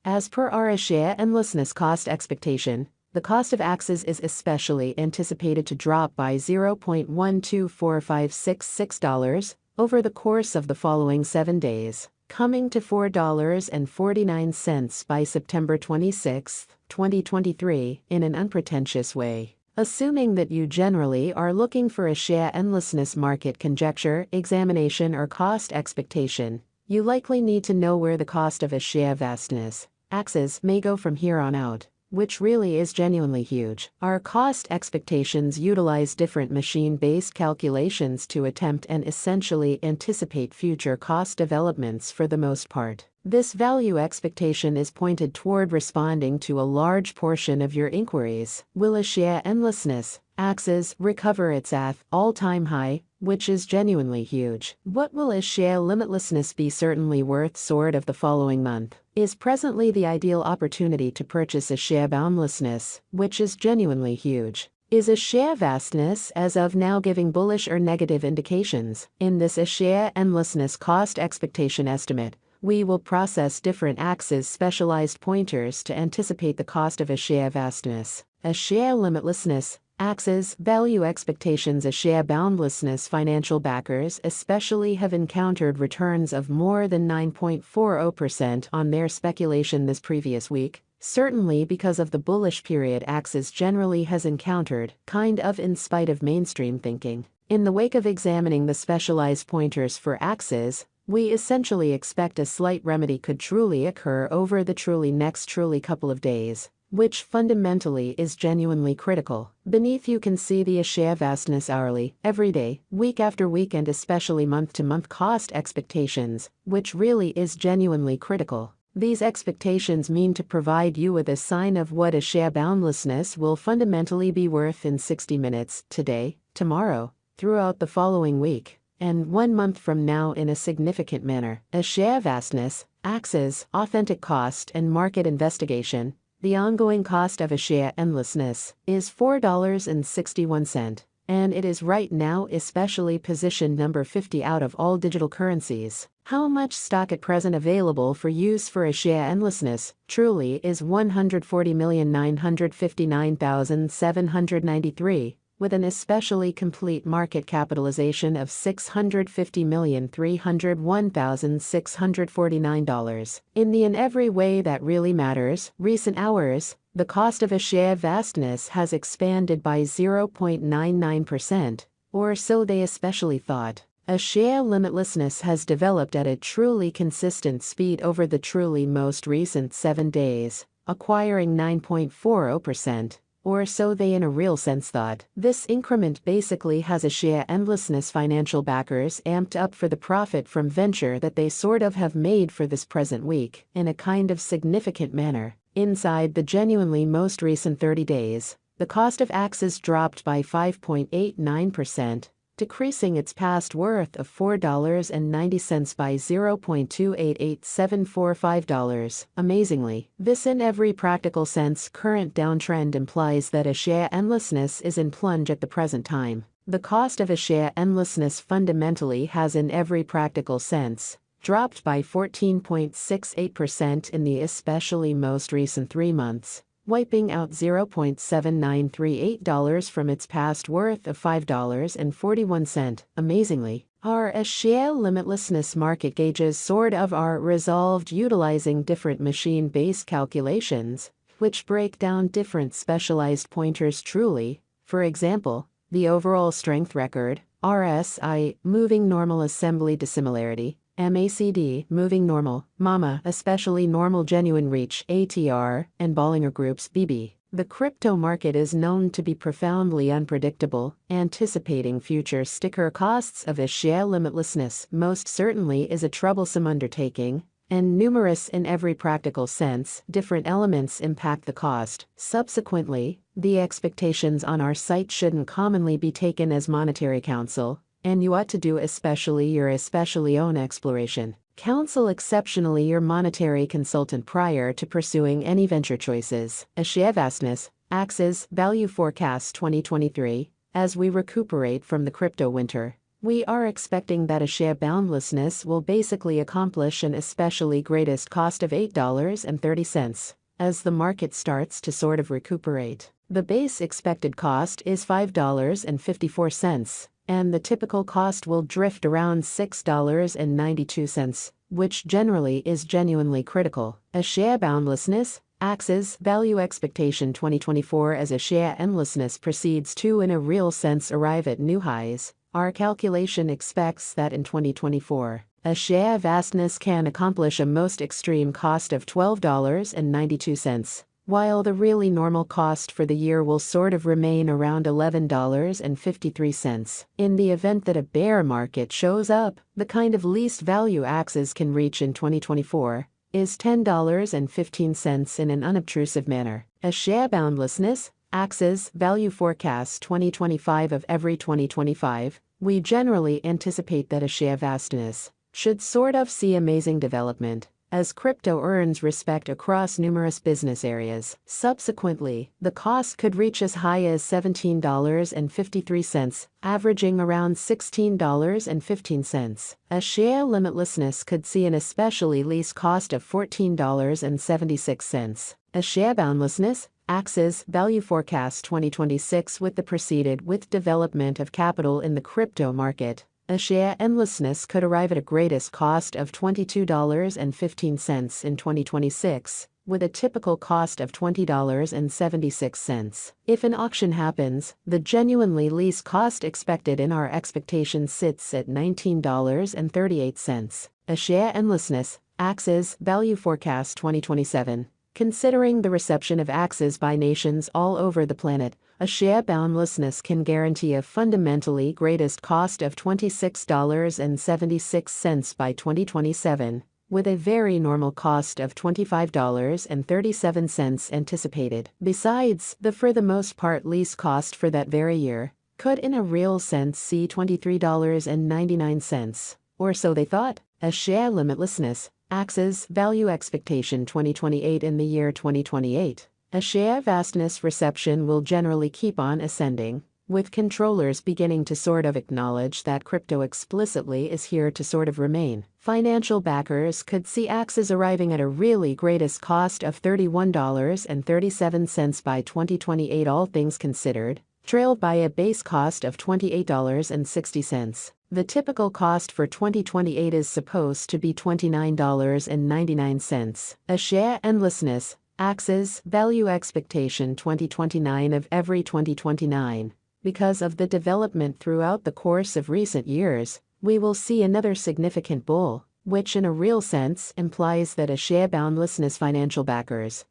As per our share endlessness cost expectation, the cost of axes is especially anticipated to drop by $0.124566 over the course of the following 7 days, coming to $4.49 by September 26, 2023, in an unpretentious way. Assuming that you generally are looking for a share endlessness market conjecture, examination, or cost expectation, you likely need to know where the cost of a share vastness, axes, may go from here on out, which really is genuinely huge. Our cost expectations utilize different machine-based calculations to attempt and essentially anticipate future cost developments for the most part. This value expectation is pointed toward responding to a large portion of your inquiries. Will a share endlessness, axes, recover its all-time high, which is genuinely huge? What will a share limitlessness be certainly worth sort of the following month? Is presently the ideal opportunity to purchase a share boundlessness, which is genuinely huge? Is a share vastness as of now giving bullish or negative indications? In this a share endlessness cost expectation estimate, we will process different axes specialized pointers to anticipate the cost of a share vastness, a share limitlessness, axes, value expectations. A share boundlessness financial backers especially have encountered returns of more than 9.40% on their speculation this previous week, certainly because of the bullish period axes generally has encountered, kind of in spite of mainstream thinking. In the wake of examining the specialized pointers for axes, we essentially expect a slight remedy could truly occur over the next couple of days, which fundamentally is genuinely critical. Beneath you can see the share vastness hourly, every day, week after week, and especially month-to-month cost expectations, which really is genuinely critical. These expectations mean to provide you with a sign of what a share boundlessness will fundamentally be worth in 60 minutes, today, tomorrow, throughout the following week, and 1 month from now in a significant manner. A share vastness, axes, authentic cost and market investigation. The ongoing cost of a share endlessness is $4.61, and it is right now especially positioned number 50 out of all digital currencies. How much stock at present available for use for a share endlessness truly is 140,959,793, with an especially complete market capitalization of $650,301,649. In every way that really matters, recent hours, the cost of a share vastness has expanded by 0.99%, or so they especially thought. A share limitlessness has developed at a truly consistent speed over the truly most recent 7 days, acquiring 9.40%. Or so they in a real sense thought. This increment basically has a share endlessness financial backers amped up for the profit from venture that they sort of have made for this present week, in a kind of significant manner. Inside the genuinely most recent 30 days, the cost of axes dropped by 5.89%, decreasing its past worth of $4.90 by $0.288745. Amazingly, this in every practical sense current downtrend implies that a share endlessness is in plunge at the present time. The cost of a share endlessness fundamentally has in every practical sense dropped by 14.68% in the especially most recent 3 months, wiping out $0.7938 from its past worth of $5.41. Amazingly, our share limitlessness market gauges sort of are resolved utilizing different machine-based calculations, which break down different specialized pointers truly. For example, the overall strength record, RSI, moving normal assembly dissimilarity, MACD, moving normal, MAMA, especially normal genuine reach, ATR, and Bollinger Group's BB. The crypto market is known to be profoundly unpredictable. Anticipating future sticker costs of a share limitlessness most certainly is a troublesome undertaking, and numerous in every practical sense, different elements impact the cost. Subsequently, the expectations on our site shouldn't commonly be taken as monetary counsel, and you ought to do especially your especially own exploration. Counsel exceptionally your monetary consultant prior to pursuing any venture choices. A share vastness, axes, value forecast 2023, as we recuperate from the crypto winter. We are expecting that a share boundlessness will basically accomplish an especially greatest cost of $8.30 as the market starts to sort of recuperate. The base expected cost is $5.54, and the typical cost will drift around $6.92, which generally is genuinely critical. A share boundlessness, AXS value expectation 2024 as a share endlessness proceeds to in a real sense arrive at new highs. Our calculation expects that in 2024, a share vastness can accomplish a most extreme cost of $12.92, while the really normal cost for the year will sort of remain around $11.53. In the event that a bear market shows up, the kind of least value AXS can reach in 2024 is $10.15 in an unobtrusive manner. A share boundlessness, AXS value forecast 2025 of every 2025, we generally anticipate that a share vastness should sort of see amazing development as crypto earns respect across numerous business areas. Subsequently, the cost could reach as high as $17.53, averaging around $16.15. A share limitlessness could see an especially least cost of $14.76. A share boundlessness, AXS value forecast 2026 with the preceded with development of capital in the crypto market. A share endlessness could arrive at a greatest cost of $22.15 in 2026, with a typical cost of $20.76. If an auction happens, the genuinely least cost expected in our expectation sits at $19.38. A share endlessness, AXS value forecast 2027. Considering the reception of AXS by nations all over the planet, a share boundlessness can guarantee a fundamentally greatest cost of $26.76 by 2027, with a very normal cost of $25.37 anticipated. Besides, the for the most part least cost for that very year could in a real sense see $23.99, or so they thought. A share limitlessness, AXS value expectation 2028 in the year 2028. A share vastness reception will generally keep on ascending, with controllers beginning to sort of acknowledge that crypto explicitly is here to sort of remain. Financial backers could see AXS arriving at a really greatest cost of $31.37 by 2028, all things considered, trailed by a base cost of $28.60. The typical cost for 2028 is supposed to be $29.99. A share endlessness, AXS value expectation 2029 of every 2029. Because of the development throughout the course of recent years, we will see another significant bull, which in a real sense implies that a share boundlessness financial backers